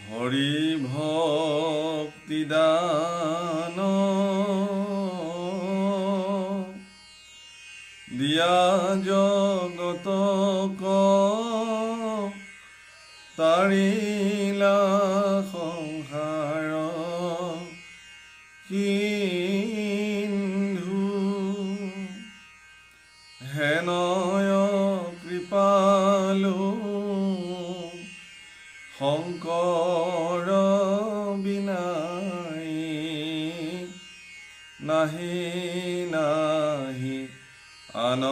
হৰি ভক্তি দান দিয়া জগতক তাৰিলা সংসাৰ সিন্ধু হেনয় কৃপালু শংকৰ বিনাই নাহি নাহি আন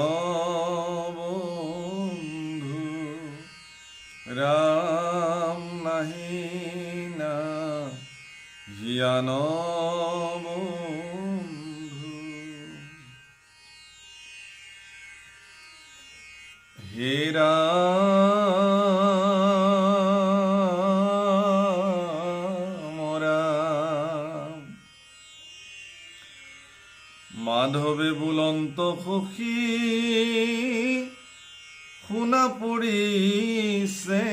বন্ধু ৰাম নাহি নাহি আন বন্ধু। হে মাধৱে বুলন্ত সখী শুনা পৰিছে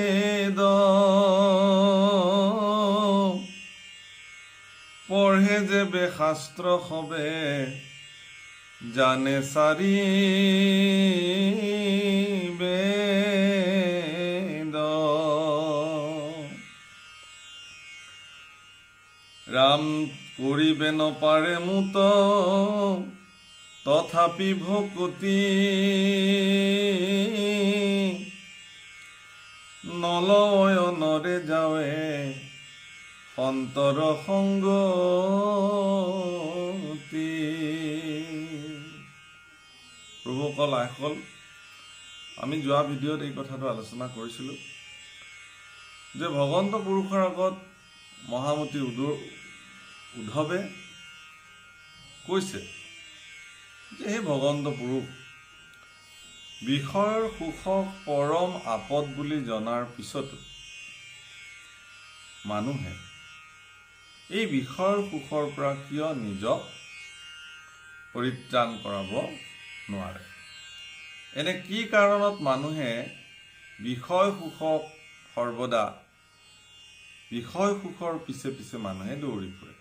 পঢ়ে যে বেশাস্ত্ৰ সবে জানে চাৰি বেদ ৰাম কৰিবে নপাৰে মুত তথাপি ভকতি নলয়নৰে যাৱে সন্তৰ সংগতি। প্ৰভুসকল আইসকল, আমি যোৱা ভিডিঅ'ত এই কথাটো আলোচনা কৰিছিলোঁ যে ভগৱন্ত পুৰুষৰ আগত মহামতী উদ্ধৱে কৈছে যে হে ভগৱন্ত পুৰুষ, বিষয়ৰ সুখক পৰম আপদ বুলি জনাৰ পিছতো মানুহে এই বিষয়ৰ সুখৰ পৰা কিয় নিজক পৰিত্ৰাণ কৰাব নোৱাৰে? এনে কি কাৰণত মানুহে বিষয় সুখক সৰ্বদা বিষয় সুখৰ পিছে পিছে মানুহে দৌৰি ফুৰে?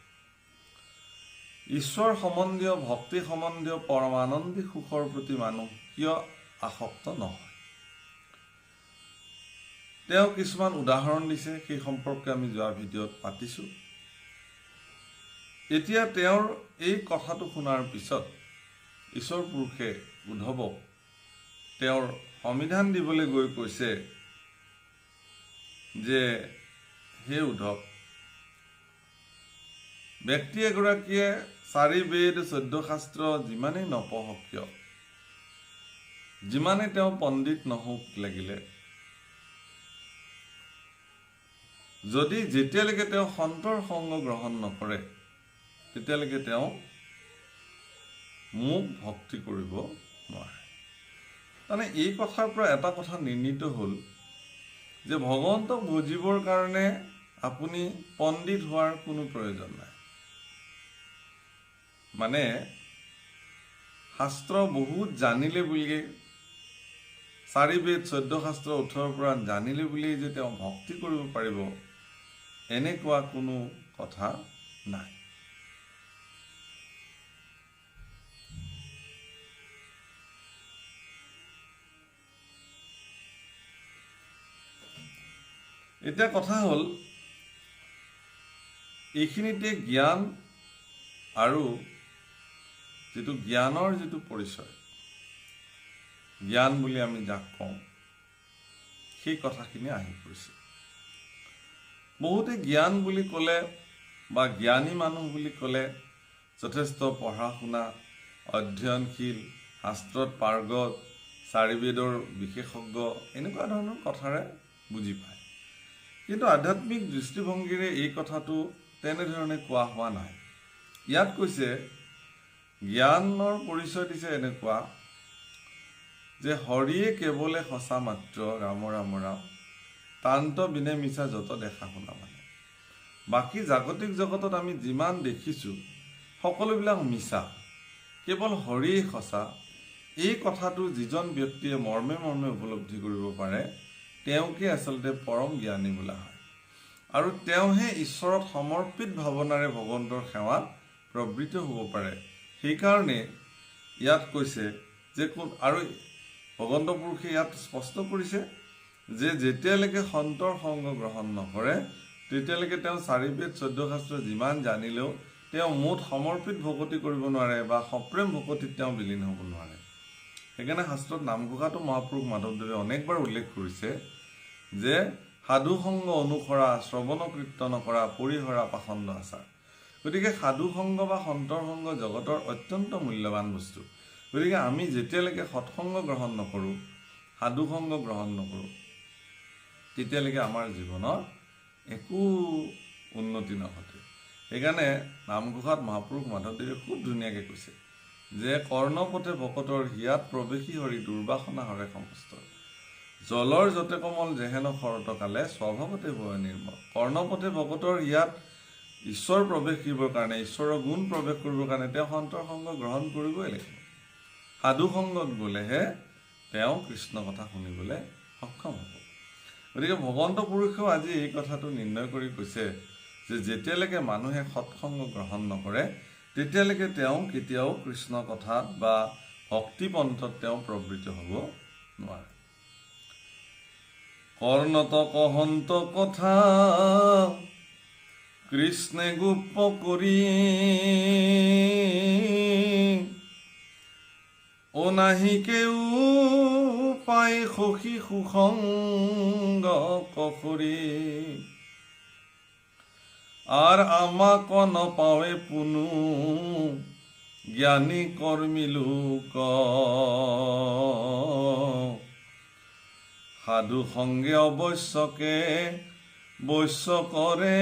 ঈশ্বৰ সম্বন্ধীয় ভক্তি সম্বন্ধীয় পৰমানন্দিক সুখৰ প্ৰতি মানুহ কিয় আসক্ত নহয়? তেওঁ কিছুমান উদাহৰণ দিছে, সেই সম্পৰ্কে আমি যোৱা ভিডিঅ'ত পাতিছোঁ। এতিয়া তেওঁৰ এই কথাটো শুনাৰ পিছত ঈশ্বৰ পুৰুষে উদ্ধৱক তেওঁৰ সমিধান দিবলৈ গৈ কৈছে যে হে উদ্ধৱ, ব্যক্তি এগৰাকীয়ে 4 বেদ 14 শাস্ত্ৰ যিমানেই নপঢ়ক কিয়, যিমানেই তেওঁ পণ্ডিত নহওক লাগিলে, যদি যেতিয়ালৈকে তেওঁ সন্তৰ সংগ গ্ৰহণ নকৰে তেতিয়ালৈকে তেওঁ মোক ভক্তি কৰিব নোৱাৰে। তাৰমানে এই কথাৰ পৰা এটা কথা নিৰ্ণিত হ'ল যে ভগৱন্তক বুজিবৰ কাৰণে আপুনি পণ্ডিত হোৱাৰ কোনো প্ৰয়োজন নাই। মানে শাস্ত্ৰ বহুত জানিলে বুলিয়ে, 4 বেদ 14 শাস্ত্ৰ 18ৰ পৰা জানিলে বুলিয়ে যে তেওঁ ভক্তি কৰিব পাৰিব এনেকুৱা কোনো কথা নাই। এতিয়া কথা হ'ল এইখিনিতে জ্ঞান আৰু যিটো জ্ঞানৰ যিটো পৰিচয়, জ্ঞান বুলি আমি যাক কওঁ, সেই কথাখিনি আহি পৰিছে। বহুতে জ্ঞান বুলি ক'লে বা জ্ঞানী মানুহ বুলি ক'লে যথেষ্ট পঢ়া শুনা, অধ্যয়নশীল, শাস্ত্ৰত পাৰ্গত, 4 বেদৰ বিশেষজ্ঞ এনেকুৱা ধৰণৰ কথাৰে বুজি পায়। কিন্তু আধ্যাত্মিক দৃষ্টিভংগীৰে এই কথাটো তেনেধৰণে কোৱা হোৱা নাই। ইয়াত কৈছে জ্ঞানৰ পৰিচয় দিছে এনেকুৱা যে হৰিয়ে কেৱলে সঁচা মাত্ৰ, ৰাম ৰাম ৰাম তান্ত বিনে মিছা যত দেখা শুনা। মানে বাকী জাগতিক জগতত আমি যিমান দেখিছোঁ সকলোবিলাক মিছা, কেৱল হৰিয়ে সঁচা। এই কথাটো যিজন ব্যক্তিয়ে মৰ্মে মৰ্মে উপলব্ধি কৰিব পাৰে তেওঁকে আচলতে পৰম জ্ঞানী বোলা হয়। আৰু তেওঁহে ঈশ্বৰত সমৰ্পিত ভাৱনাৰে ভগৱন্তৰ সেৱাত প্ৰবৃত্ত হ'ব পাৰে। সেইকাৰণে ইয়াত কৈছে যে আৰু ভগৱন্ত পুৰুষে ইয়াত স্পষ্ট কৰিছে যে যেতিয়ালৈকে সন্তৰ সংগ গ্ৰহণ নকৰে তেতিয়ালৈকে তেওঁ 4 বেদ 14 শাস্ত্ৰ যিমান জানিলেও তেওঁ মুঠ সমৰ্পিত ভকতি কৰিব নোৱাৰে বা সপ্ৰেম ভকতিত তেওঁ বিলীন হ'ব নোৱাৰে। সেইকাৰণে শাস্ত্ৰত নামঘোষাটো মহাপুৰুষ মাধৱদেৱে অনেকবাৰ উল্লেখ কৰিছে যে সাধু সংগ অনুসৰা, শ্ৰৱণ কীৰ্তন কৰা, পৰিহৰা পাখণ্ড আচাৰ। গতিকে সাধু সংগ বা সন্তৰ সংগ জগতৰ অত্যন্ত মূল্যৱান বস্তু। গতিকে আমি যেতিয়ালৈকে সৎসংগ গ্ৰহণ নকৰোঁ, সাধু সংগ গ্ৰহণ নকৰোঁ, তেতিয়ালৈকে আমাৰ জীৱনৰ একো উন্নতি নঘটে। সেইকাৰণে নামঘোষাত মহাপুৰুষ মাধৱদেৱে খুব ধুনীয়াকৈ কৈছে যে কৰ্ণপথে ভকতৰ হিয়াত প্ৰৱেশী হৰি দুৰ্বাসনা হৰে সমস্ত, জলৰ যতে কমল যেহেন শৰত কালে স্বভাৱতে ভয় নিৰ্মল। কৰ্ণপথে ভকতৰ হিয়াত ঈশ্বৰ প্ৰৱেশ কৰিবৰ কাৰণে, ঈশ্বৰৰ গুণ প্ৰৱেশ কৰিবৰ কাৰণে তেওঁ সন্তৰ সংগ গ্ৰহণ কৰিবই লাগিব। সাধু সংগত গ'লেহে তেওঁ কৃষ্ণ কথা শুনিবলৈ সক্ষম হ'ব। গতিকে ভগৱন্ত পুৰুষেও আজি এই কথাটো নিৰ্ণয় কৰি কৈছে যে যেতিয়ালৈকে মানুহে সৎসংগ গ্ৰহণ নকৰে তেতিয়ালৈকে তেওঁ কেতিয়াও কৃষ্ণ কথাত বা ভক্তিপন্থত তেওঁ প্ৰবৃত্ত হ'ব নোৱাৰে। কৰ্ণত কহন্ত কথা কৃষ্ণে গোপ কৰি, অনাহিকেও পাই সখী সুসংগ কখৰি, আৰ আমাক নপাৱে পুনু জ্ঞানী কৰ্মী লোক, সাধু সংগে অৱশ্যকে বৈশ্য কৰে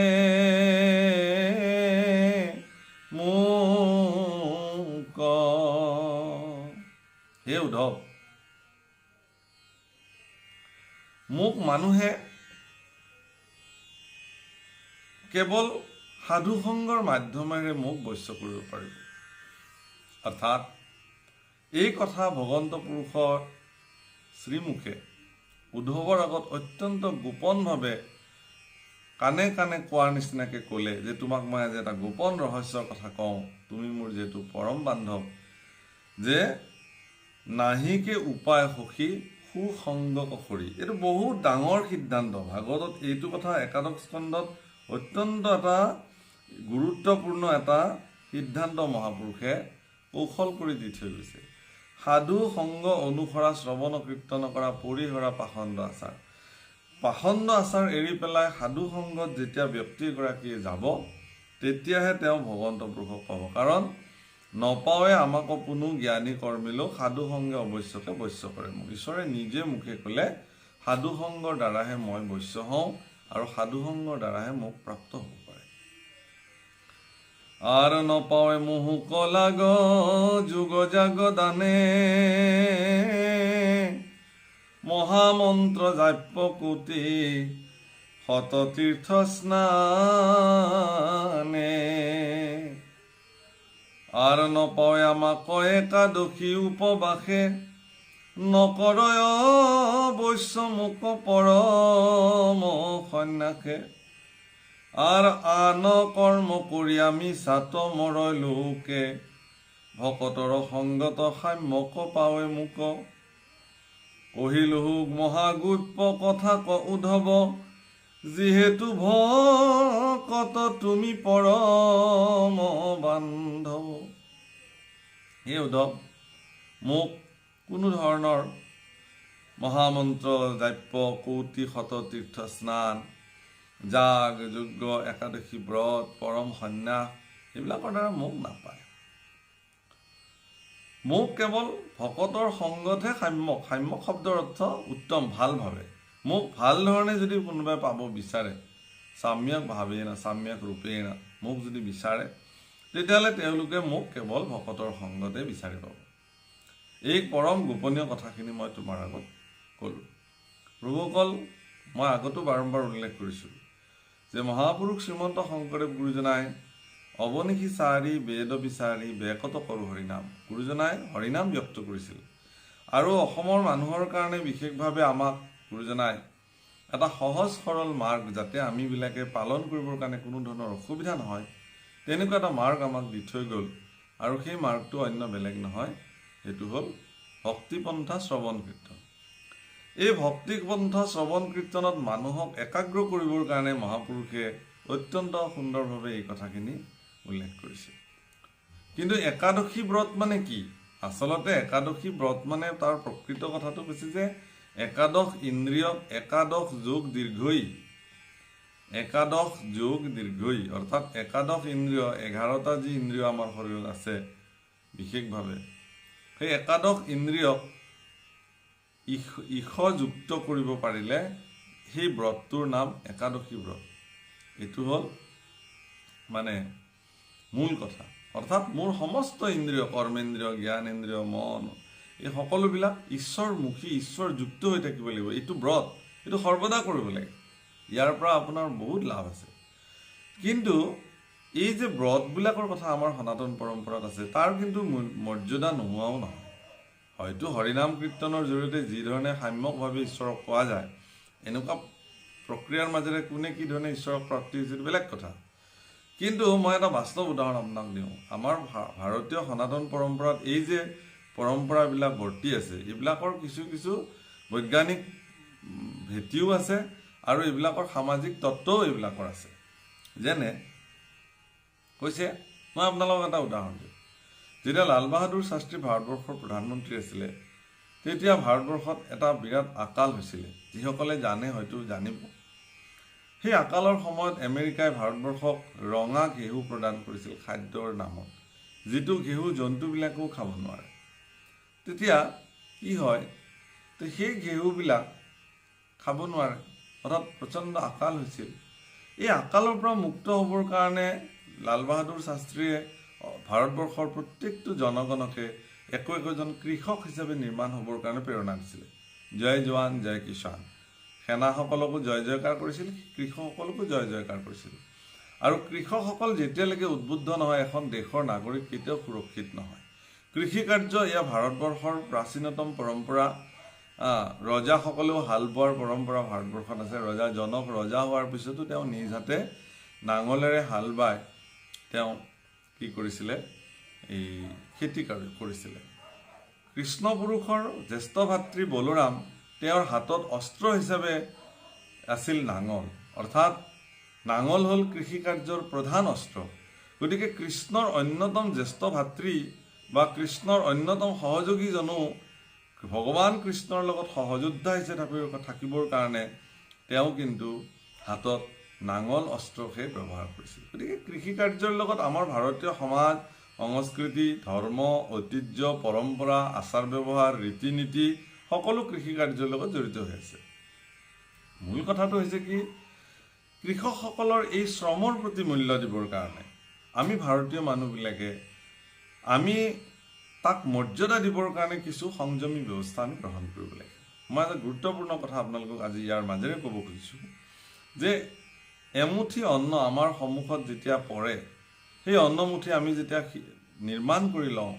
মোক। হে উদ্ধৱ, মোক মানুহে কেৱল সাধু সংগৰ মাধ্যমেৰে মোক বৈশ্য কৰিব পাৰিব। অৰ্থাৎ এই কথা ভগৱন্ত পুৰুষৰ শ্ৰীমুখে উদ্ধৱৰ আগত অত্যন্ত গোপনভাৱে কাণে কাণে কোৱাৰ নিচিনাকৈ ক'লে যে তোমাক মই আজি এটা গোপন ৰহস্যৰ কথা কওঁ, তুমি মোৰ যিহেতু পৰম বান্ধৱ, যে নাহিকে উপায় সখী সুসংগ কখৰি। এইটো বহুত ডাঙৰ সিদ্ধান্ত। ভাগৱতত এইটো কথা একাদশ স্কন্ধত অত্যন্ত এটা গুৰুত্বপূৰ্ণ এটা সিদ্ধান্ত মহাপুৰুষে কৌশল কৰি দি থৈ গৈছে। সাধু সংগ অনুসৰা, শ্ৰৱণ কীৰ্তন কৰা, পৰিহৰা পাখণ্ড আচাৰ। পাখণ্ড আচাৰ এৰি পেলাই সাধু সংগত যেতিয়া ব্যক্তি এগৰাকীয়ে যাব তেতিয়াহে তেওঁ ভগৱন্ত পুৰুষক পাব। কাৰণ নপাৱে আমাক পুনু জ্ঞানী কৰ্মী লোক, সাধু সংগে অৱশ্যকে বৈশ্য কৰে মোক। ঈশ্বৰে নিজে মুখে ক'লে সাধু সংগৰ দ্বাৰাহে মই বৈশ্য হওঁ আৰু সাধু সংগৰ দ্বাৰাহে মোক প্ৰাপ্ত হ'ব পাৰে। আৰ নপাৱে মোহু কলাগ যুগ জাগ দানে, মহামন্ত্ৰ জাপ্য কোটি শততীৰ্থ স্নানে, আৰ নপাৱে আমাক একাদশী উপবাসে, নকৰয় বৈশ্য মোক পৰম সন্যাসে, আৰ আন কৰ্ম কৰি আমি চাত মৰয় লোকে, ভকতৰ সংগত সাম্যক পাৱে মোক। কহিলো মহাগুপ্য কথা ক উদ্ধৱ, যিহেতু ভকত তুমি পৰম বান্ধৱ। হে উদ্ধৱ, মোক কোনো ধৰণৰ মহামন্ত্ৰ জাপ্য কৌটি শততীৰ্থ স্নান, যাগ যজ্ঞ, একাদশী ব্ৰত, পৰম সন্ন্যাস এইবিলাকৰ দ্বাৰা মোক নাপায়। মোক কেৱল ভকতৰ সংগতহে সাম্যক, সাম্যক শব্দৰ অৰ্থ উত্তম, ভাল ভাৱে। মোক ভাল ধৰণে যদি কোনোবাই পাব বিচাৰে, সাম্যক ভাৱেই না সাম্যক ৰূপেই না, মোক যদি বিচাৰে তেতিয়াহ'লে তেওঁলোকে মোক কেৱল ভকতৰ সংগতে বিচাৰি পাব। এই পৰম গোপনীয় কথাখিনি মই তোমাৰ আগত ক'লোঁ। প্ৰভুসকল, মই আগতো বাৰম্বাৰ উল্লেখ কৰিছোঁ যে মহাপুৰুষ শ্ৰীমন্ত শংকৰদেৱ গুৰুজনাই অৱনিশি চাৰি বেদ বিচাৰি বেকত কৰো হৰিনাম, গুৰুজনাই হৰিনাম ব্যক্ত কৰিছিল। আৰু অসমৰ মানুহৰ কাৰণে বিশেষভাৱে আমাক গুৰুজনাই এটা সহজ সৰল মাৰ্গ যাতে আমিবিলাকে পালন কৰিবৰ কাৰণে কোনো ধৰণৰ অসুবিধা নহয়, তেনেকুৱা এটা মাৰ্গ আমাক দি থৈ গ'ল। আৰু সেই মাৰ্গটো অন্য বেলেগ নহয়, সেইটো হ'ল ভক্তিপন্থা শ্ৰৱণ কীৰ্তন। এই ভক্তিপন্থা শ্ৰৱণ কীৰ্তনত মানুহক একাগ্ৰ কৰিবৰ কাৰণে মহাপুৰুষে অত্যন্ত সুন্দৰভাৱে এই কথাখিনি উল্লেখ কৰিছে। কিন্তু একাদশী ব্ৰত মানে কি? আচলতে একাদশী ব্ৰত মানে তাৰ প্ৰকৃত কথাটো কৈছে যে একাদশ ইন্দ্ৰিয়ক একাদশ যোগ দীৰ্ঘই, একাদশ যোগ দীৰ্ঘই, অৰ্থাৎ একাদশ ইন্দ্ৰিয়, 11টা যি ইন্দ্ৰিয় আমাৰ শৰীৰত আছে বিশেষভাৱে, সেই একাদশ ইন্দ্ৰিয়ক ঈশযুক্ত কৰিব পাৰিলে সেই ব্ৰতটোৰ নাম একাদশী ব্ৰত। এইটো হ'ল মানে মূল কথা। অৰ্থাৎ মোৰ সমস্ত ইন্দ্ৰিয়, কৰ্মেন্দ্ৰিয়, জ্ঞানেন্দ্ৰিয়, মন, এই সকলোবিলাক ঈশ্বৰমুখী, ঈশ্বৰযুক্ত হৈ থাকিব লাগিব। এইটো ব্ৰত, এইটো সৰ্বদা কৰিব লাগে। ইয়াৰ পৰা আপোনাৰ বহুত লাভ আছে। কিন্তু এই যে ব্ৰতবিলাকৰ কথা আমাৰ সনাতন পৰম্পৰাত আছে, তাৰ কিন্তু মৰ্যাদা নোহোৱাও নহয়। হয়তো হৰিনাম কীৰ্তনৰ জৰিয়তে যিধৰণে সাম্যকভাৱে ঈশ্বৰক পোৱা যায়, এনেকুৱা প্ৰক্ৰিয়াৰ মাজেৰে কোনে কি ধৰণে ঈশ্বৰক প্ৰাপ্তি হৈছিল বেলেগ কথা। কিন্তু মই এটা বাস্তৱ উদাহৰণ আপোনাক দিওঁ। আমাৰ ভাৰতীয় সনাতন পৰম্পৰাত এই যে পৰম্পৰাবিলাক বৰ্তি আছে, এইবিলাকৰ কিছু কিছু বৈজ্ঞানিক ভেটিও আছে আৰু এইবিলাকৰ সামাজিক তত্ত্বও এইবিলাকৰ আছে। যেনে কৈছে, মই আপোনালোকক এটা উদাহৰণ দিওঁ। যেতিয়া লাল বাহাদুৰ শাস্ত্ৰী ভাৰতবৰ্ষৰ প্ৰধানমন্ত্ৰী আছিলে, তেতিয়া ভাৰতবৰ্ষত এটা বিৰাট আকাল হৈছিলে। যিসকলে জানে হয়তো জানিব। সেই আকালৰ সময়ত আমেৰিকাই ভাৰতবৰ্ষক ৰঙা ঘেঁহু প্ৰদান কৰিছিল খাদ্যৰ নামত, যিটো ঘেঁহু জন্তুবিলাকেও খাব নোৱাৰে। তেতিয়া কি হয়, তো সেই ঘেঁহুবিলাক খাব নোৱাৰে, অৰ্থাৎ প্ৰচণ্ড আকাল হৈছিল। এই আকালৰ পৰা মুক্ত হ'বৰ কাৰণে লাল বাহাদুৰ শাস্ত্ৰীয়ে ভাৰতবৰ্ষৰ প্ৰত্যেকটো জনগণকে একোজন কৃষক হিচাপে নিৰ্মাণ হ'বৰ কাৰণে প্ৰেৰণা দিছিলে। জয় জোৱান জয় কিষাণ, সেনাসকলকো জয় জয়কাৰ কৰিছিল, কৃষকসকলকো জয় জয়কাৰ কৰিছিল। আৰু কৃষকসকল যেতিয়ালৈকে উদ্বুদ্ধ নহয়, এখন দেশৰ নাগৰিক কেতিয়াও সুৰক্ষিত নহয়। কৃষি কাৰ্য এয়া ভাৰতবৰ্ষৰ প্ৰাচীনতম পৰম্পৰা। ৰজাসকলেও হাল বোৱাৰ পৰম্পৰা ভাৰতবৰ্ষত আছে। ৰজা জনক ৰজা হোৱাৰ পিছতো তেওঁ নিজ হাতে নাঙলেৰে হাল বাই তেওঁ কি কৰিছিলে, এই খেতি কৰিছিলে। কৃষ্ণ পুৰুষৰ জ্যেষ্ঠ ভাতৃ বলোৰাম, তেওঁৰ হাতত অস্ত্ৰ হিচাপে আছিল নাঙল, অৰ্থাৎ নাঙল হ'ল কৃষি কাৰ্যৰ প্ৰধান অস্ত্ৰ। গতিকে কৃষ্ণৰ অন্যতম জ্যেষ্ঠ ভাতৃ বা কৃষ্ণৰ অন্যতম সহযোগীজনো ভগৱান কৃষ্ণৰ লগত সহযোদ্ধা হিচাপে থাকিবৰ কাৰণে তেওঁ কিন্তু হাতত নাঙল অস্ত্ৰহে ব্যৱহাৰ কৰিছিল। গতিকে কৃষি কাৰ্যৰ লগত আমাৰ ভাৰতীয় সমাজ, সংস্কৃতি, ধৰ্ম, ঐতিহ্য, পৰম্পৰা, আচাৰ ব্যৱহাৰ, ৰীতি নীতি সকলো কৃষি কাৰ্যৰ লগত জড়িত হৈ আছে। মূল কথাটো হৈছে কি, কৃষকসকলৰ এই শ্ৰমৰ প্ৰতি মূল্য দিবৰ কাৰণে আমি ভাৰতীয় মানুহবিলাকে আমি তাক মৰ্যাদা দিবৰ কাৰণে কিছু সংযমী ব্যৱস্থা আমি গ্ৰহণ কৰিব লাগে। মই এটা গুৰুত্বপূৰ্ণ কথা আপোনালোকক আজি ইয়াৰ মাজেৰে ক'ব খুজিছোঁ যে এমুঠি অন্ন আমাৰ সন্মুখত যেতিয়া পৰে, সেই অন্নমুঠি আমি যেতিয়া নিৰ্মাণ কৰি লওঁ,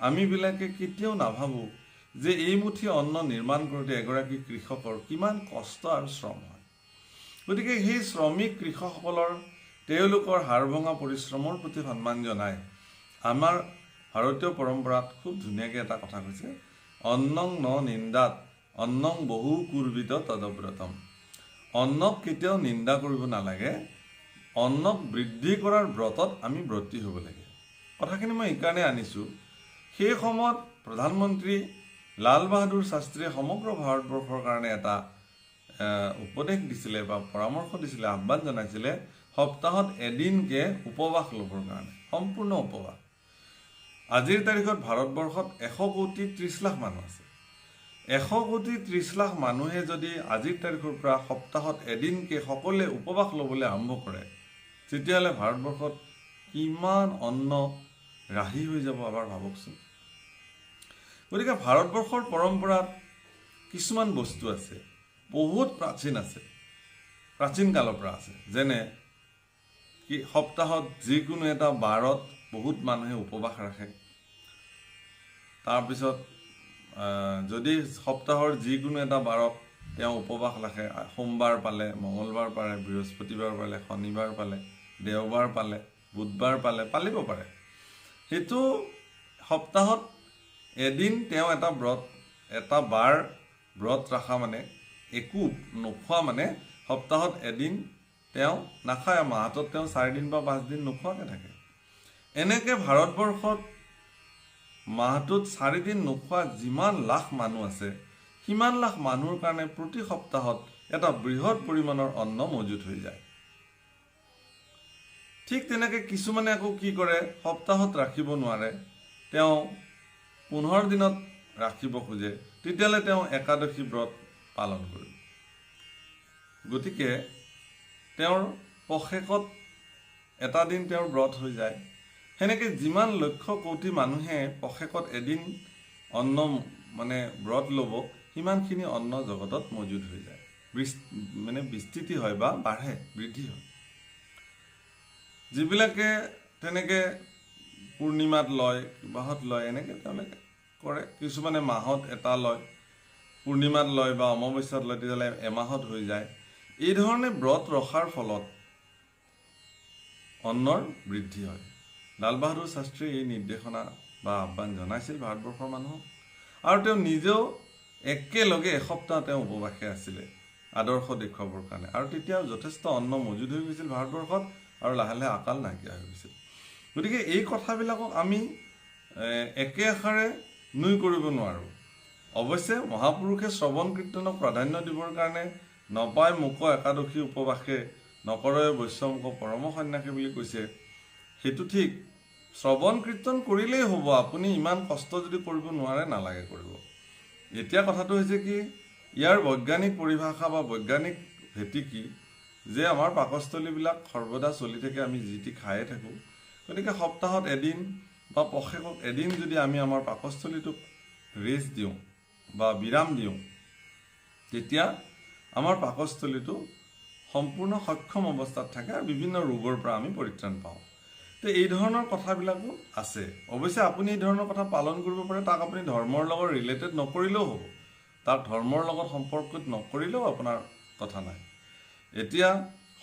আমিবিলাকে কেতিয়াও নাভাবোঁ যে এই মুঠি অন্ন নিৰ্মাণ কৰোঁতে এগৰাকী কৃষকৰ কিমান কষ্ট আৰু শ্ৰম হয়। গতিকে সেই শ্ৰমিক কৃষকসকলৰ তেওঁলোকৰ হাড় ভঙা পৰিশ্ৰমৰ প্ৰতি সন্মান জনাই আমাৰ ভাৰতীয় পৰম্পৰাত খুব ধুনীয়াকৈ এটা কথা কৈছে, অন্নং ন নিন্দাত অন্নং বহু কুৰ্বিত তদব্ৰতম। অন্নক কেতিয়াও নিন্দা কৰিব নালাগে, অন্নক বৃদ্ধি কৰাৰ ব্ৰতত আমি ব্ৰতী হ'ব লাগে। কথাখিনি মই এইকাৰণে আনিছোঁ, সেই সময়ত প্ৰধানমন্ত্ৰী লাল বাহাদুৰ শাস্ত্ৰীয়ে সমগ্ৰ ভাৰতবৰ্ষৰ কাৰণে এটা উপদেশ দিছিলে বা পৰামৰ্শ দিছিলে, আহ্বান জনাইছিলে, সপ্তাহত এদিনকৈ উপবাস ল'বৰ কাৰণে, সম্পূৰ্ণ উপবাস। আজিৰ তাৰিখত ভাৰতবৰ্ষত 100 কোটি 30 লাখ মানুহ আছে। 100 কোটি 30 লাখ মানুহে যদি আজিৰ তাৰিখৰ পৰা সপ্তাহত এদিনকৈ সকলোৱে উপবাস ল'বলৈ আৰম্ভ কৰে, তেতিয়াহ'লে ভাৰতবৰ্ষত কিমান অন্ন ৰাহি হৈ যাব এবাৰ ভাবকচোন। গতিকে ভাৰতবৰ্ষৰ পৰম্পৰাত কিছুমান বস্তু আছে, বহুত প্ৰাচীন আছে, প্ৰাচীন কালৰ পৰা আছে। যেনে কি সপ্তাহত যিকোনো এটা বাৰত বহুত মানুহে উপবাস ৰাখে। তাৰপিছত যদি সপ্তাহৰ যিকোনো এটা বাৰত তেওঁ উপবাস ৰাখে। সোমবাৰ পালে, মঙলবাৰ পালে, বৃহস্পতিবাৰ পালে, শনিবাৰ পালে, দেওবাৰ পালে, বুধবাৰ পালে, পালিব পাৰে। সেইটো সপ্তাহত এদিন তেওঁ এটা বাৰ ব্ৰত ৰখা মানে, একো নোখোৱা মানে সপ্তাহত এদিন তেওঁ নাখায়। মাহটোত তেওঁ 4 দিন বা 5 দিন নোখোৱাকৈ থাকে। এনেকৈ ভাৰতবৰ্ষত মাহটোত 4 দিন নোখোৱা যিমান লাখ মানুহ আছে, সিমান লাখ মানুহৰ কাৰণে প্ৰতি সপ্তাহত এটা বৃহৎ পৰিমাণৰ অন্ন মজুত হৈ যায়। ঠিক তেনেকৈ কিছুমানে আকৌ কি কৰে, সপ্তাহত ৰাখিব নোৱাৰে, তেওঁ 15 দিনত ৰাখিব খোজে, তেতিয়াহ'লে তেওঁ একাদশী ব্ৰত পালন কৰিব। গতিকে তেওঁৰ পষেকত এটা দিন তেওঁৰ ব্ৰত হৈ যায়। সেনেকৈ যিমান লক্ষ কোটি মানুহে পষেকত এদিন অন্ন মানে ব্ৰত ল'ব, সিমানখিনি অন্ন জগতত মজুদ হৈ যায়, মানে বিস্তৃতি হয় বা বাঢ়ে, বৃদ্ধি হয়। যিবিলাকে তেনেকৈ পূৰ্ণিমাত লয়, কিবাহত লয়, এনেকৈ তেওঁলোকে কৰে। কিছুমানে মাহত এটা লয়, পূৰ্ণিমাত লয় বা অমাৱস্যাত লয়, তেতিয়াহ'লে এমাহত হৈ যায়। এই ধৰণে ব্ৰত ৰখাৰ ফলত অন্নৰ বৃদ্ধি হয়। লাল বাহাদুৰ শাস্ত্ৰীয়ে এই নিৰ্দেশনা বা আহ্বান জনাইছিল ভাৰতবৰ্ষৰ মানুহক, আৰু তেওঁ নিজেও একেলগে এসপ্তাহ তেওঁ উপবাসে আছিলে আদৰ্শ দেখুৱাবৰ কাৰণে। আৰু তেতিয়া যথেষ্ট অন্ন মজুদ হৈ গৈছিল ভাৰতবৰ্ষত, আৰু লাহে লাহে আকাল নাইকিয়া হৈ গৈছিল। গতিকে এই কথাবিলাকক আমি একে আষাৰে নুই কৰিব নোৱাৰোঁ। অৱশ্যে মহাপুৰুষে শ্ৰৱণ কীৰ্তনক প্ৰাধান্য দিবৰ কাৰণে নপায় মুক একাদশী উপবাসে নকৰে বৈশ্যমুখ পৰম সন্ন্যাসী বুলি কৈছে। সেইটো ঠিক, শ্ৰৱণ কীৰ্তন কৰিলেই হ'ব। আপুনি ইমান কষ্ট যদি কৰিব নোৱাৰে, নালাগে কৰিব। এতিয়া কথাটো হৈছে কি, ইয়াৰ বৈজ্ঞানিক পৰিভাষা বা বৈজ্ঞানিক ভেটি কি, যে আমাৰ পাকস্থলীবিলাক সৰ্বদা চলি থাকে, আমি যি টি খায়ে থাকোঁ। গতিকে সপ্তাহত এদিন বা পষেকক এদিন যদি আমি আমাৰ পাকস্থলীটোক ৰেষ্ট দিওঁ বা বিৰাম দিওঁ, তেতিয়া আমাৰ পাকস্থলীটো সম্পূৰ্ণ সক্ষম অৱস্থাত থাকে আৰু বিভিন্ন ৰোগৰ পৰা আমি পৰিত্ৰাণ পাওঁ। তো এই ধৰণৰ কথাবিলাকো আছে। অৱশ্যে আপুনি এই ধৰণৰ কথা পালন কৰিব পাৰে, তাক আপুনি ধৰ্মৰ লগত ৰিলেটেড নকৰিলেও হ'ব, তাক ধৰ্মৰ লগত সম্পৰ্কিত নকৰিলেও আপোনাৰ কথা নাই। এতিয়া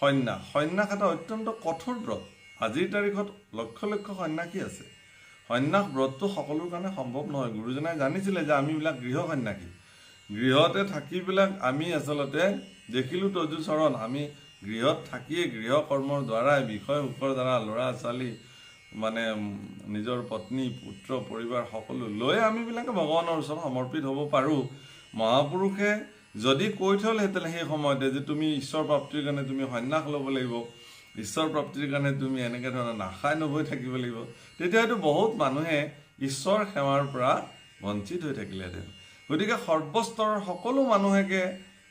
সন্ন্যাস এটা অত্যন্ত কঠোৰ ব্ৰত। আজিৰ তাৰিখত লক্ষ লক্ষ সন্ন্যাসী আছে। সন্ন্যাস ব্ৰতটো সকলোৰ কাৰণে সম্ভৱ নহয়। গুৰুজনাই জানিছিলে যে আমিবিলাক গৃহ সন্ন্যাসী, গৃহতে থাকি আমি আচলতে দেখিলোঁ তজু চৰণ, আমি গৃহত থাকিয়ে গৃহ কৰ্মৰ দ্বাৰাই বিষয় সুখৰ দ্বাৰা ল'ৰা ছোৱালী মানে নিজৰ পত্নী পুত্ৰ পৰিবাৰ সকলো লৈ আমিবিলাকে ভগৱানৰ ওচৰত সমৰ্পিত হ'ব পাৰোঁ। মহাপুৰুষে যদি কৈ থ'লহেঁতেন সেই সময়তে যে তুমি ঈশ্বৰ প্ৰাপ্তিৰ কাৰণে তুমি সন্ন্যাস ল'ব লাগিব, ঈশ্বৰ প্ৰাপ্তিৰ কাৰণে তুমি এনেকৈ ধৰণৰ নাখাই নবৈ থাকিব লাগিব, তেতিয়া হয়তো বহুত মানুহে ঈশ্বৰ সেৱাৰ পৰা বঞ্চিত হৈ থাকিলেহেঁতেন। গতিকে সৰ্বস্তৰৰ সকলো মানুহকে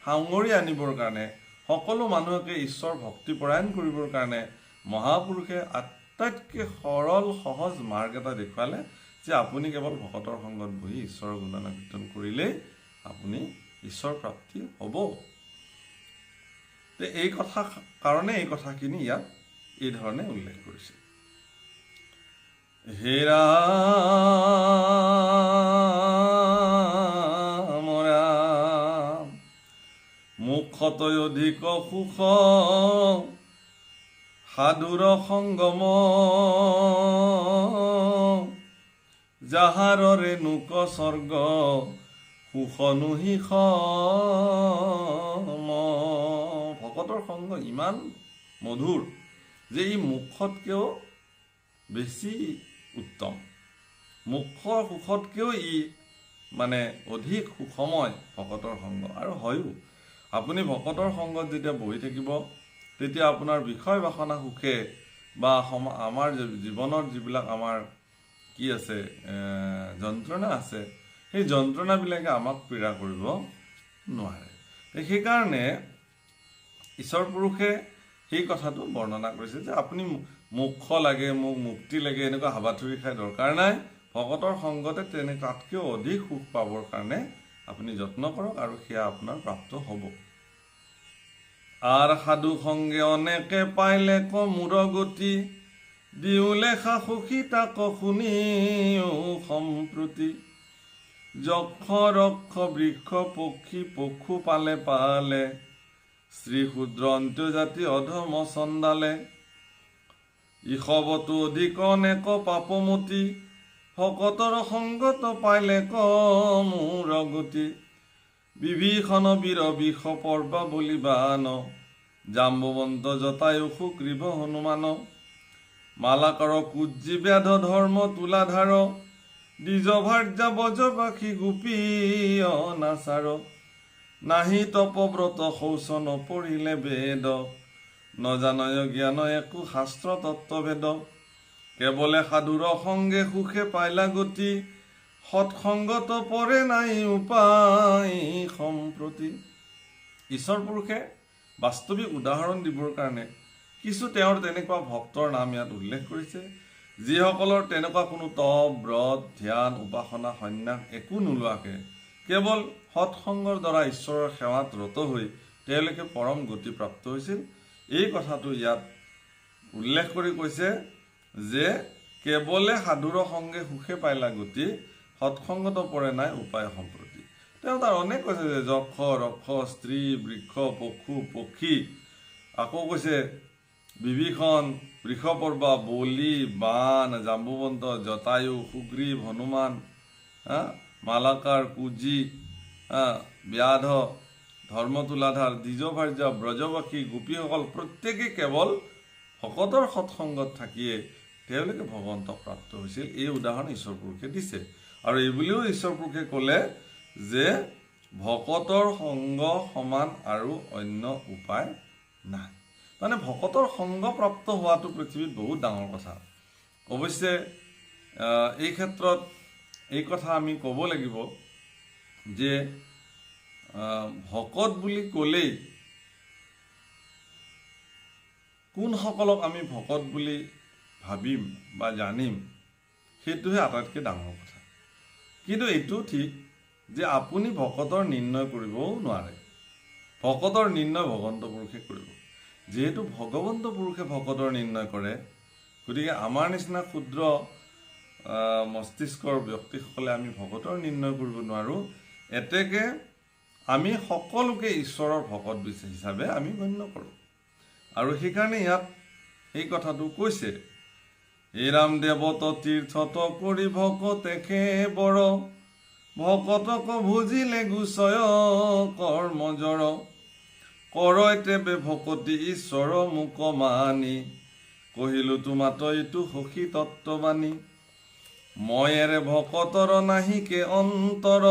সাঙুৰি আনিবৰ কাৰণে, সকলো মানুহকে ঈশ্বৰ ভক্তিপৰায়ণ কৰিবৰ কাৰণে মহাপুৰুষে আটাইতকৈ সৰল সহজ মাৰ্গ এটা দেখুৱালে, যে আপুনি কেৱল ভকতৰ সংগত বহি ঈশ্বৰৰ গুণগান কীৰ্তন কৰিলেই আপুনি ঈশ্বৰ প্ৰাপ্তি হ'ব। এই কথা কাৰণে এই কথাখিনি ইয়াত এই ধৰণে উল্লেখ কৰিছে। হে ৰাম ৰাম, মুখতৈ অধিক সুখ সাধুৰ সংগম, যাহাৰ ৰেণুক স্বৰ্গ সুখনুহি সম। ভকতৰ সংগ ইমান মধুৰ যে ই মুখতকৈও বেছি উত্তম, মুখৰ সুখতকৈও ই মানে অধিক সুখময় ভকতৰ সংগ। আৰু হয়ো, আপুনি ভকতৰ সংগত যেতিয়া বহি থাকিব, তেতিয়া আপোনাৰ বিষয় বাসনা সুখে বা আমাৰ জীৱনত যিবিলাক আমাৰ কি আছে যন্ত্ৰণা আছে, সেই যন্ত্ৰণাবিলাকে আমাক পীড়া কৰিব নোৱাৰে। সেইকাৰণে ঈশ্বৰ পুৰুষে সেই কথাটো বৰ্ণনা কৰিছে যে আপুনি মোক্ষ লাগে, মোক মুক্তি লাগে, এনেকুৱা হাবাথুৰি খাই দৰকাৰ নাই। ভকতৰ সংগতে তাতকৈও অধিক সুখ পাবৰ কাৰণে আপুনি যত্ন কৰক, আৰু সেয়া আপোনাৰ প্ৰাপ্ত হ'ব। আৰ সাধু সংগে অনেকে পাইলে কমূৰ গতি, দিওঁ লেখা সুখী তাক শুনিও সম্প্ৰতি, যক্ষ ৰক্ষ বৃক্ষ পক্ষী পশু পালে পালে শ্ৰী ক্ষুদ্ৰ অন্ত্যজাতি অধম চণ্ডালে ইষবতো অধিক অনেক পাপমতি ভকতৰ সংগত পাইলে কমূৰ গতি বিভীষণ বীৰ বিষ পৰ্বা বলিবান জাম্বৱন্ত জটায়ু সুগ্ৰীৱ হনুমান মালাকৰ কুজ্জী ব্যাধ ধৰ্ম তুলাধাৰ দ্বিজ ভাৰ্যা বজবাসী গোপী অনাচাৰ নাহি তপব্ৰত শৌচ নপৰিলে বেদ নজানয় জ্ঞান একো শাস্ত্ৰ তত্ত্বভেদ কেৱলে সাধুৰ সংগে সুখে পাইলা গতি সৎসংগত পৰে নাই উপায় সম্প্ৰতি। ঈশ্বৰ পুৰুষে বাস্তৱিক উদাহৰণ দিবৰ কাৰণে কিছু তেওঁৰ তেনেকুৱা ভক্তৰ নাম ইয়াত উল্লেখ কৰিছে, যিসকলৰ তেনেকুৱা কোনো তপ ব্ৰত ধ্যান উপাসনা সন্ন্যাস একো নোলোৱাকে কেৱল সৎসংগৰ দ্বাৰা ঈশ্বৰৰ সেৱাত ৰত হৈ তেওঁলোকে পৰম গতি প্ৰাপ্ত হৈছিল। এই কথাটো ইয়াত উল্লেখ কৰি কৈছে যে কেৱলে সাধুৰ সংগে সুখে পাইলা গতি সৎসংগত পৰে নাই উপায় সম্প্ৰতি। তেওঁ তাৰ অনেক কৈছে যে যক্ষ ৰক্ষ স্ত্ৰী বৃক্ষ পশু পক্ষী, আকৌ কৈছে বিভীষণ বৃষপৰ্বা বলি বান জাম্বৱন্ত জটায়ু সুগ্ৰীৱ হনুমান মালাকাৰ কুজি ব্যাধ ধৰ্ম তুলাধাৰ দ্বিজ ভাৰ্যা ব্ৰজবাসী গোপীসকল প্ৰত্যেকেই কেৱল ভকতৰ সৎসংগত থাকিয়ে তেওঁলোকে ভগৱন্তক প্ৰাপ্ত হৈছিল। এই উদাহৰণ ঈশ্বৰ পুৰুষে দিছে আৰু এইবুলিও ঈশ্বৰ পুৰুষে ক'লে যে ভকতৰ সংগ সমান আৰু অন্য উপায় নাই। মানে ভকতৰ সংগ প্ৰাপ্ত হোৱাটো পৃথিৱীত বহুত ডাঙৰ কথা। অৱশ্যে এই ক্ষেত্ৰত এই কথা আমি ক'ব লাগিব যে ভকত বুলি ক'লেই কোনসকলক আমি ভকত বুলি ভাবিম বা জানিম সেইটোহে আটাইতকৈ ডাঙৰ কথা। কিন্তু এইটো ঠিক যে আপুনি ভকতৰ নিৰ্ণয় কৰিবও নোৱাৰে, ভকতৰ নিৰ্ণয় ভগৱন্ত পুৰুষে কৰিব। যিহেতু ভগৱন্ত পুৰুষে ভকতৰ নিৰ্ণয় কৰে, গতিকে আমাৰ নিচিনা ক্ষুদ্ৰ মস্তিষ্কৰ ব্যক্তিসকলে আমি ভকতৰ নিৰ্ণয় কৰিব নোৱাৰোঁ। এতেকে আমি সকলোকে ঈশ্বৰৰ ভকত হিচাপে আমি গণ্য কৰোঁ। আৰু সেইকাৰণে ইয়াত সেই কথাটো কৈছে, এই ৰাম দেৱত তীৰ্থত কৰি ভকতেখে বৰ ভকতক ভুজিলে গুচয় কৰ্মজৰ কৰয় তেবে ভকতি ঈশ্বৰ মোক মানি কহিলো তোমাত এইটো সখী তত্ত্ববাণী মই এৰে ভকতৰ নাহিকে অন্তৰ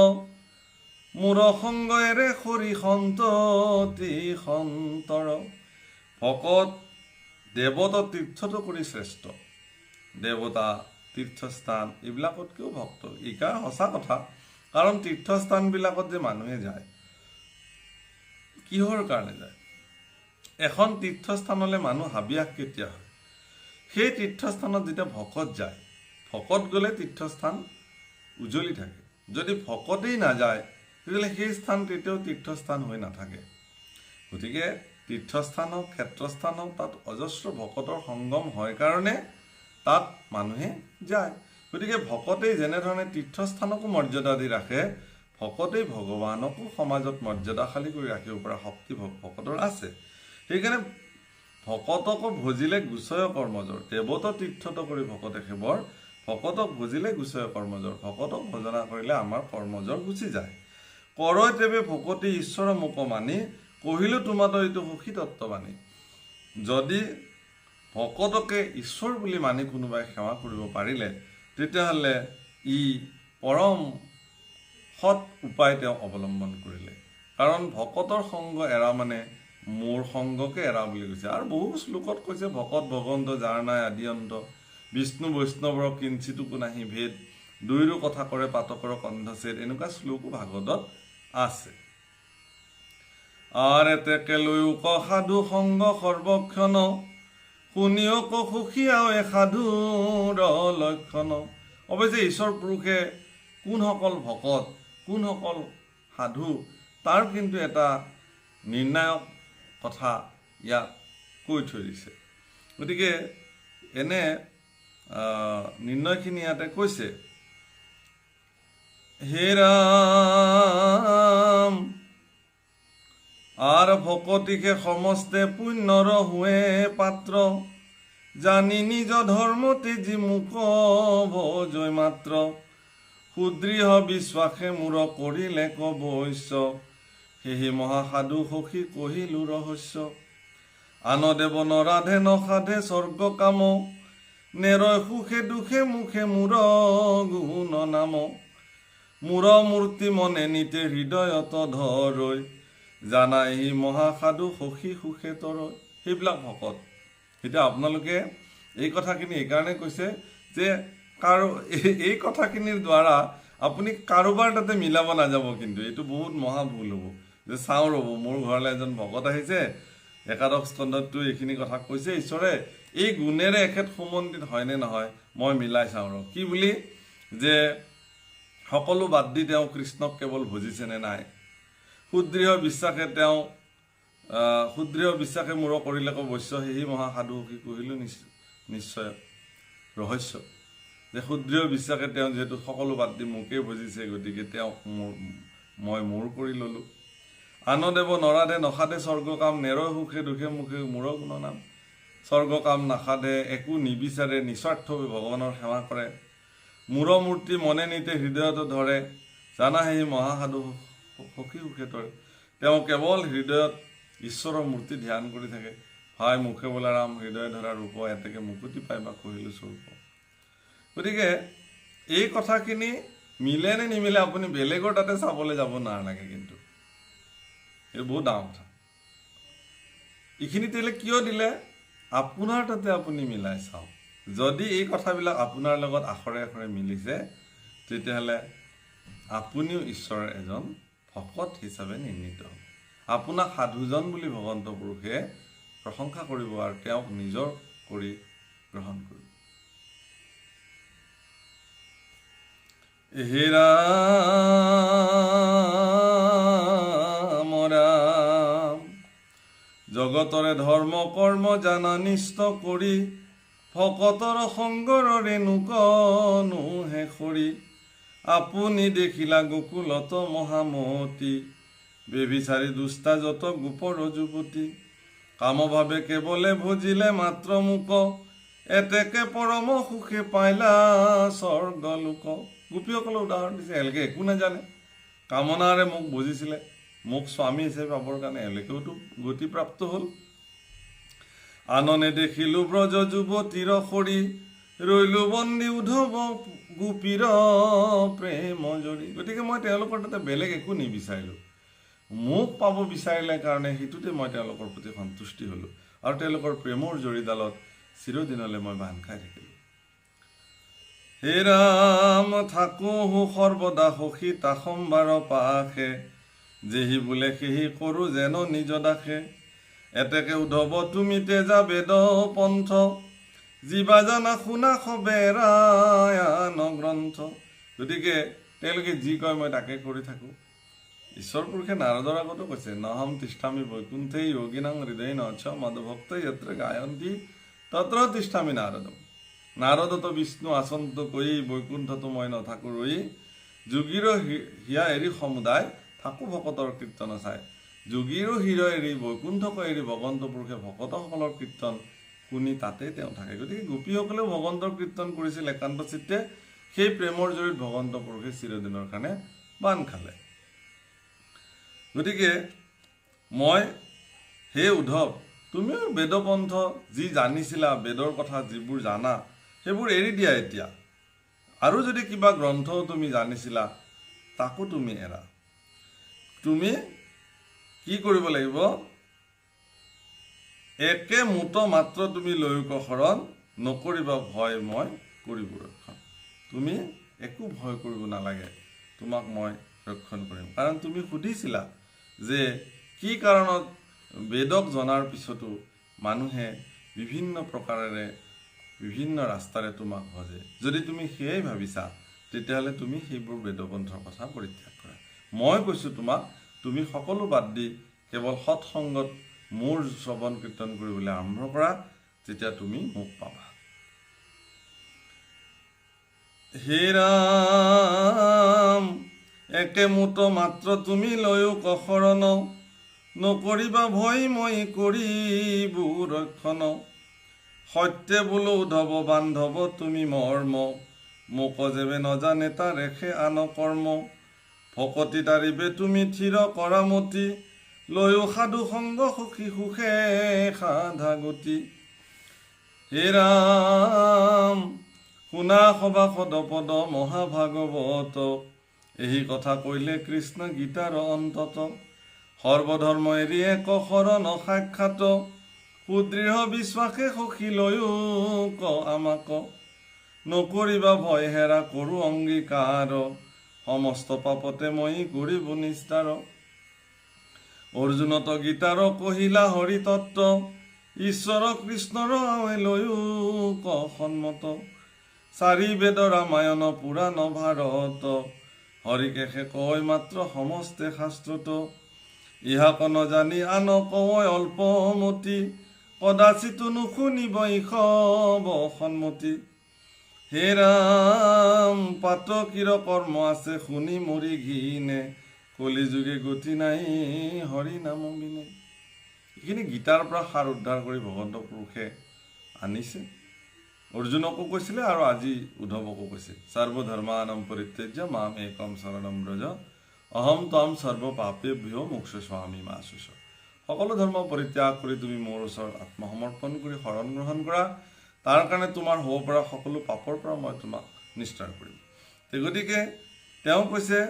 মোৰ সংগেৰে হৰি সন্ততি সন্তৰ। ভকত দেৱতা তীৰ্থত কৰি শ্ৰেষ্ঠ, দেৱতা তীৰ্থস্থান এইবিলাকতকৈও ভক্ত। এইকাৰ সঁচা কথা, কাৰণ তীৰ্থস্থানবিলাকত যে মানুহে যায় কিহৰ কাৰণে যায়? এখন তীৰ্থস্থানলৈ মানুহ হাবিয়াস কেতিয়া হয়? সেই তীৰ্থস্থানত যেতিয়া ভকত যায়, ভকত গ'লে তীৰ্থস্থান উজ্জ্বলি থাকে। যদি ভকতেই নাযায় তেতিয়াহ'লে সেই স্থান তেতিয়াও তীৰ্থস্থান হৈ নাথাকে। গতিকে তীৰ্থস্থান হওক ক্ষেত্ৰস্থান হওক তাত অজস্ৰ ভকতৰ সংগম হয় কাৰণে তাত মানুহে যায়। গতিকে ভকতেই যেনেধৰণে তীৰ্থস্থানকো মৰ্যাদা দি ৰাখে, ভকতেই ভগৱানকো সমাজত মৰ্যাদাশালী কৰি ৰাখিব পৰা শক্তি ভকতৰ আছে। সেইকাৰণে ভকতকো ভজিলে গুচয় কৰ্মজৰ, দেৱত তীৰ্থত কৰি ভকতে সেৱৰ, ভকতক ভজিলে গুচয় কৰ্মজৰ, ভকতক ভজনা কৰিলে আমাৰ কৰ্মজৰ গুচি যায়। কৰয় তেবে ভকতি ঈশ্বৰ মোক মানি কহিলো তোমাতো এইটো সখী তত্ত্ববাণী। যদি ভকতকে ঈশ্বৰ বুলি মানি কোনোবাই সেৱা কৰিব পাৰিলে তেতিয়াহ'লে ই পৰম সৎ উপায় তেওঁ অৱলম্বন কৰিলে। কাৰণ ভকতৰ সংগ এৰা মানে মোৰ সংগকে এৰা বুলি কৈছে। আৰু বহু শ্লোকত কৈছে ভকত ভগৱন্ত যাৰ নাই আদি অন্ত বিষ্ণু বৈষ্ণৱৰ কিঞ্চিতোকো নাহি ভেদ দুইৰো কথা কৰে পাতকৰ কণ্ঠছেদ, এনেকুৱা শ্লোকো ভাগৱতত আছে। আৰু এতেকে লৈও ক সাধু সংগ সৰ্বক্ষণ শুনিও ক সুখীয়াও এ সাধুৰ লক্ষণ। অৱশ্যে ঈশ্বৰ পুৰুষে কোনসকল ভকত কোনসকল সাধু তাৰ কিন্তু এটা নিৰ্ণায়ক কথা ইয়াত কৈ থৈ দিছে। গতিকে এনে নিৰ্ণয়খিনি ইয়াতে কৈছে হে ৰাম আৰ ভকতিকে সমস্তে পুণ্যৰ হুয়ে পাত্ৰ জানি নিজ ধৰ্ম তেজি মুখ ভজয় মাত্ৰ সুদৃঢ় বিশ্বাসে মূৰ কৰিলে কবৈশ্য সেহি মহাসাধু সখী কহিলো ৰহস্য আন দেৱ নৰাধে নসাধে স্বৰ্গ কাম নেৰয় সুখে দুখে মুখে মূৰ গুণ নাম মূৰ মূৰ্তি মনে নিতে হৃদয়ত ধৰৈ জানাই সি মহাসাধু সখী সুখে তৰৈ সেইবিলাক ভকত এতিয়া আপোনালোকে এই কথাখিনি এইকাৰণে কৈছে যে এই কথাখিনিৰ দ্বাৰা আপুনি কাৰোবাৰ তাতে মিলাব নাযাব কিন্তু এইটো বহুত মহা ভুল হ'ব যে চাওঁ ৰ'ব মোৰ ঘৰলৈ এজন ভকত আহিছে একাদশ স্কন্ধতটো এইখিনি কথা কৈছে ঈশ্বৰে এই গুণেৰে এখেত সুমন্দিত হয়নে নহয় মই মিলাই চাওঁ ৰ কি বুলি যে সকলো বাদ দি তেওঁ কৃষ্ণক কেৱল ভজিছেনে নাই সুদৃঢ় বিশ্বাসে মূৰ কৰিলে কবৈশ্য সেহি মহাসাধু সখী কহিলো নিশ্চয় ৰহস্য যে সুদৃঢ় বিশ্বাসে তেওঁ যিহেতু সকলো বাদ দি মোকেই ভজিছে গতিকে তেওঁক মই মোৰ কৰি ল'লোঁ আন দেৱ নৰাধে নসাধে স্বৰ্গ কাম নেৰয় সুখে দুখে মুখে মূৰ গুণ নাম স্বৰ্গ কাম নাসাধে একো নিবিচাৰে নিস্বাৰ্থভাৱে ভগৱানৰ সেৱা কৰে মূৰ মূৰ্তি মনে নিতে হৃদয়ত ধৰে জানা সেই মহাসাধু সখী সুখে তৰে তেওঁ কেৱল হৃদয়ত ঈশ্বৰৰ মূৰ্তি ধ্যান কৰি থাকে হয় মুখে বোলা ৰাম হৃদয় ধৰা ৰূপ এতেকে মুকুতি পাই বা কহিলো স্বৰূপ গতিকে এই কথাখিনি মিলে নে নিমিলে আপুনি বেলেগৰ তাতে চাবলৈ যাব নালাগে কিন্তু এইটো বহুত ডাঙৰ কথা এইখিনি দিলে কিয় দিলে আপোনাৰ তাতে আপুনি মিলাই চাওক যদি এই কথাবিলাক আপোনাৰ লগত আখৰে আখৰে মিলিছে তেতিয়াহ'লে আপুনিও ঈশ্বৰৰ এজন ভকত হিচাপে নিৰ্ণীত হ'ব আপোনাক সাধুজন বুলি ভগৱন্ত পুৰুষে প্ৰশংসা কৰিব আৰু তেওঁক নিজৰ কৰি গ্ৰহণ কৰিব হে ৰাম ৰাম জগতৰে ধৰ্ম কৰ্ম জানা নিষ্ঠ কৰি ভকতৰ সংগৰ ৰেণুকনো হে খৰি আপুনি দেখিলা গোকুলত মহামতী বেবিচাৰী দুষ্টা যত গোপৰ যুৱতী কামভাৱে কেৱলে ভজিলে মাত্ৰ মুক এতেকে পৰম সুখে পাইলা স্বৰ্গ লোক গোপীসকলৰ উদাহৰণ দিছে এওঁলোকে একো নাজানে কামনাৰে মোক বুজিছিলে মোক স্বামী হিচাপে পাবৰ কাৰণে এওঁলোকেওতো গতিপ্ৰাপ্ত হ'ল আননে দেখিলো ব্ৰজ যুৱতীৰ সৰি ৰৈলো বন্দী উদ্ধৱ গোপীৰ প্ৰেম জৰি গতিকে মই তেওঁলোকৰ তাতে বেলেগ একো নিবিচাৰিলোঁ মোক পাব বিচাৰিলে কাৰণে সেইটোতে মই তেওঁলোকৰ প্ৰতি সন্তুষ্টি হ'লোঁ আৰু তেওঁলোকৰ প্ৰেমৰ জৰিডালত চিৰদিনলৈ মই বান্ধ খাই থাকিলোঁ হে ৰাম থাকো সৰ্বদা সখী তাসম্বাৰ পাশে যেহি বোলে সেহি কৰোঁ যেন নিজ দাসে এতেকে উদ্ধৱ তুমি তেজা বেদ পন্থ জীৱা জানা শুনা সবেৰায়ন গ্ৰন্থ গতিকে তেওঁলোকে যি কয় মই তাকে কৰি থাকোঁ ঈশ্বৰ পুৰুষে নাৰদৰ আগতো কৈছে নহম তিষ্ঠামি বৈকুণ্ঠে যোগিনাং হৃদয় নচ মদভক্ত যত্ৰ গায়ন্তী তত্ৰ তিষ্ঠামি নাৰদম নাৰদত বিষ্ণু আসন্ত কৈ বৈকুণ্ঠতো মই নাথাকো ৰৈ যোগীৰ হিয়া এৰি সমুদায় থাকো ভকতৰ কীৰ্তন চাই যোগীৰ হীৰ এৰি বৈকুণ্ঠক এৰি ভগৱন্ত পুৰুষে ভকতসকলৰ কীৰ্তন শুনি তাতে তেওঁ থাকে গতিকে গোপীসকলেও ভগৱন্তৰ কীৰ্তন কৰিছিল একান্ত চিত্তে সেই প্ৰেমৰ জৰিত ভগৱন্ত পুৰুষে চিৰদিনৰ কাৰণে বান্ধ খালে গতিকে মই হে উদ্ধৱ তুমিও বেদপন্থ যি জানিছিলা বেদৰ কথা যিবোৰ জানা সেইবোৰ এৰি দিয়া এতিয়া আৰু যদি কিবা গ্ৰন্থও তুমি জানিছিলা তাকো তুমি এৰা তুমি কি কৰিব লাগিব একে মুত মাত্ৰ তুমি লৈক শৰণ নকৰিবা ভয় মই কৰিব ৰক্ষণ তুমি একো ভয় কৰিব নালাগে তোমাক মই ৰক্ষণ কৰিম কাৰণ তুমি সুধিছিলা যে কি কাৰণত বেদক জনাৰ পিছতো মানুহে বিভিন্ন প্ৰকাৰেৰে বিভিন্ন ৰাস্তাৰে তোমাক ভজে যদি তুমি সেয়াই ভাবিছা তেতিয়াহ'লে তুমি সেইবোৰ বেদপন্থৰ কথা পৰিত্যাগ কৰা মই কৈছোঁ তোমাক তুমি সকলো বাদ দি কেৱল সৎসংগত মোৰ শ্ৰৱণ কীৰ্তন কৰিবলৈ আৰম্ভ কৰা তেতিয়া তুমি মোক পাবা হে ৰাম একে মুঠ মাত্ৰ তুমি লৈও কশৰণ নকৰিবা ভয় মই কৰিবো ৰক্ষণ সত্যে বোলো উদ্ধৱ বান্ধৱ তুমি মৰ্ম মোক যেবে নজানে তাৰেখে আন কৰ্ম ভকতি তাৰিবে তুমি থিৰ কৰামতি লৈও সাধু সংগ সুখী সুখে সাধা গতি হে ৰাম শুনা সভা সদপদ মহাভাগৱত এই কথা কৈলে কৃষ্ণ গীতাৰ অন্তত সৰ্বধৰ্ম এৰি এক শৰণ সাক্ষাৎ সুদৃঢ় বিশ্বাসে সখী লৈও ক আমাক নকৰিবা ভয় হেৰা কৰো অংগীকাৰ সমস্ত পাপতে মই কৰিব নিস্তাৰ অৰ্জুনত গীতাৰ কহিলা হৰি তত্ত্ব ঈশ্বৰ কৃষ্ণৰ লৈও ক সন্মত চাৰি বেদ ৰামায়ণ পুৰাণ ভাৰত হৰিকেশে কয় মাত্ৰ সমস্তে শাস্ত্ৰত ইহাক নজানি আন কয় অল্পমতি কদাচিতো নুশুনিব ইষব সন্মতি হে ৰাম পাতকীৰ কৰ্ম আছে শুনি মৰি ঘিনে কলিযুগে গতি নাই হৰি নাম বিনে এইখিনি গীতাৰ পৰা সাৰ উদ্ধাৰ কৰি ভগৱন্ত পুৰুষে আনিছে অৰ্জুনকো কৈছিলে আৰু আজি উদ্ধৱকো কৈছে সৰ্বধৰ্মানম পৰিত্যাজ্য মাম একম শৰণম ব্ৰজ অহম ত্বম সৰ্ব পাপেভ্যো মোক্ষয়িষ্যামি মা শুচ সকলো ধৰ্ম পৰিত্যাগ কৰি তুমি মোৰ ওচৰত আত্মসমৰ্পণ কৰি শৰণ গ্ৰহণ কৰা তাৰ কাৰণে তোমাৰ হ'ব পৰা সকলো পাপৰ পৰা মই তোমাক নিস্তাৰ কৰিম গতিকে তেওঁ কৈছে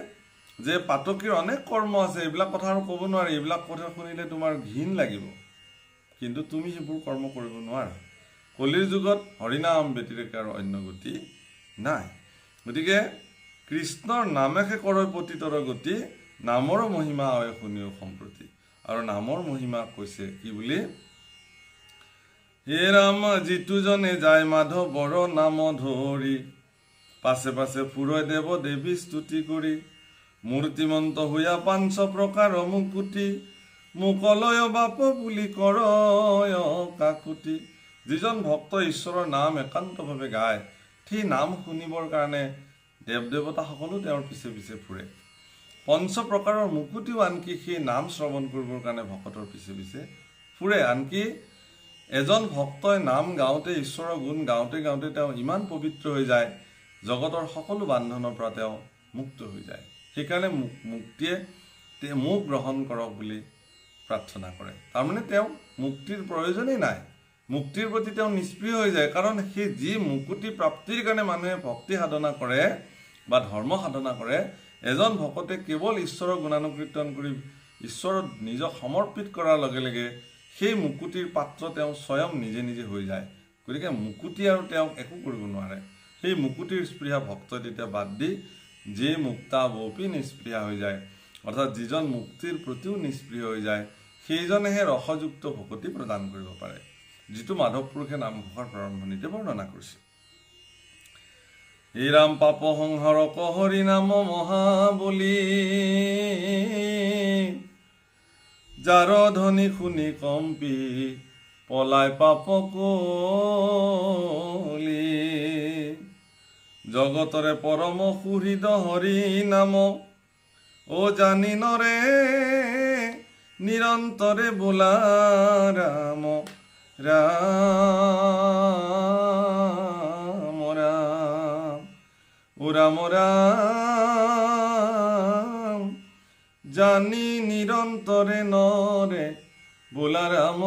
যে পাতকীৰ অনেক কৰ্ম আছে এইবিলাক কথা আৰু ক'ব নোৱাৰি এইবিলাক কথা শুনিলে তোমাৰ ঘিণ লাগিব কিন্তু তুমি সেইবোৰ কৰ্ম কৰিব নোৱাৰা কলিৰ যুগত হৰিনাম ব্যতিৰেকে আৰু অন্য গতি নাই গতিকে কৃষ্ণৰ নামেহে কৰৈ পতিতৰ গতি নামৰ মহিমা হয় শুনিও সম্প্ৰতি আৰু নামৰ মহিমা কৈছে কি বুলি হে ৰাম যিটোজনে যায় মাধৱৰ নাম ধৰি পাছে পাছে ফুৰয় দেৱ দেৱী স্তুতি কৰি মূৰ্তিমন্ত হৈয়া পাঞ্চ প্ৰকাৰ মুকুতি মুকলয় বাপ বুলি কৰয় কাকুতি যিজন ভক্ত ঈশ্বৰৰ নাম একান্তভাৱে গায় সেই নাম শুনিবৰ কাৰণে দেৱ দেৱতাসকলো তেওঁৰ পিছে পিছে ফুৰে পঞ্চ প্ৰকাৰৰ মুকুতিও আনকি সেই নাম শ্ৰৱণ কৰিবৰ কাৰণে ভকতৰ পিছে পিছে ফুৰে আনকি এজন ভক্তই নাম গাওঁতে ঈশ্বৰৰ গুণ গাওঁতে গাওঁতে তেওঁ ইমান পবিত্ৰ হৈ যায় জগতৰ সকলো বান্ধনৰ পৰা তেওঁ মুক্ত হৈ যায় সেইকাৰণে মুক্তিয়ে মোক গ্ৰহণ কৰক বুলি প্ৰাৰ্থনা কৰে তাৰমানে তেওঁ মুক্তিৰ প্ৰয়োজনেই নাই মুক্তিৰ প্ৰতি তেওঁ নিষ্প্ৰিয় হৈ যায় কাৰণ সেই যি মুকুতি প্ৰাপ্তিৰ কাৰণে মানুহে ভক্তি সাধনা কৰে বা ধৰ্ম সাধনা কৰে এজন ভকতে কেৱল ঈশ্বৰৰ গুণানুকীৰ্তন কৰি ঈশ্বৰত নিজক সমৰ্পিত কৰাৰ লগে লগে সেই মুকুতিৰ পাত্ৰ তেওঁ স্বয়ং নিজে নিজে হৈ যায় গতিকে মুকুতি আৰু তেওঁক একো কৰিব নোৱাৰে সেই মুকুতিৰ স্পৃহা ভক্তই তেতিয়া বাদ দি যে মুক্তা বপি নিষ্প্ৰিয়া হৈ যায় অৰ্থাৎ যিজন মুক্তিৰ প্ৰতিও নিষ্প্ৰিয় হৈ যায় সেইজনেহে ৰসযুক্ত ভকতি প্ৰদান কৰিব পাৰে যিটো মাধৱ পুৰুষে নামঘোষৰ প্ৰাৰম্ভণিতে বৰ্ণনা কৰিছে হে ৰাম পাপ সংহাৰক হৰি নাম মহাবলী যাৰ ধ্বনি শুনি কম্পি পলাই পাপ কলি জগতৰে পৰম সুহৃদ হৰি নাম ও জানি নৰে নিৰন্তৰে বোলা ৰাম ৰাম ৰাম ও ৰাম ৰাম জানি নিৰন্তৰে নৰে বোলা ৰাম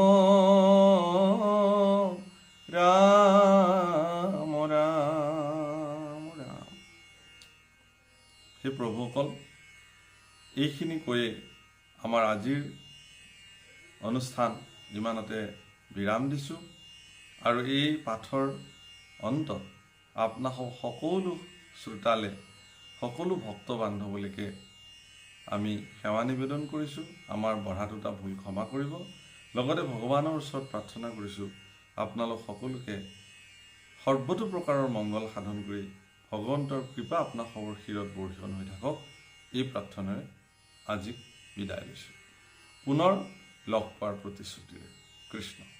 ৰাম ৰাম ৰাম হে প্ৰভুসকল এইখিনি কৈয়ে আমাৰ আজিৰ অনুষ্ঠান ইমানতে বিৰাম দিছোঁ আৰু এই পাঠৰ অন্তত আপোনাক সকলো শ্ৰোতালে সকলো ভক্ত বান্ধৱীলৈকে আমি সেৱা নিবেদন কৰিছোঁ আমাৰ বঢ়াটোটা ভুল ক্ষমা কৰিব লগতে ভগৱানৰ ওচৰত প্ৰাৰ্থনা কৰিছোঁ আপোনালোক সকলোকে সৰ্বতো প্ৰকাৰৰ মংগল সাধন কৰি ভগৱন্তৰ কৃপা আপোনাক সবৰ শিৰত বৰ্ষণ হৈ থাকক এই প্ৰাৰ্থনাৰে আজি বিদায় লৈছোঁ পুনৰ লগ পোৱাৰ প্ৰতিশ্ৰুতিৰে কৃষ্ণ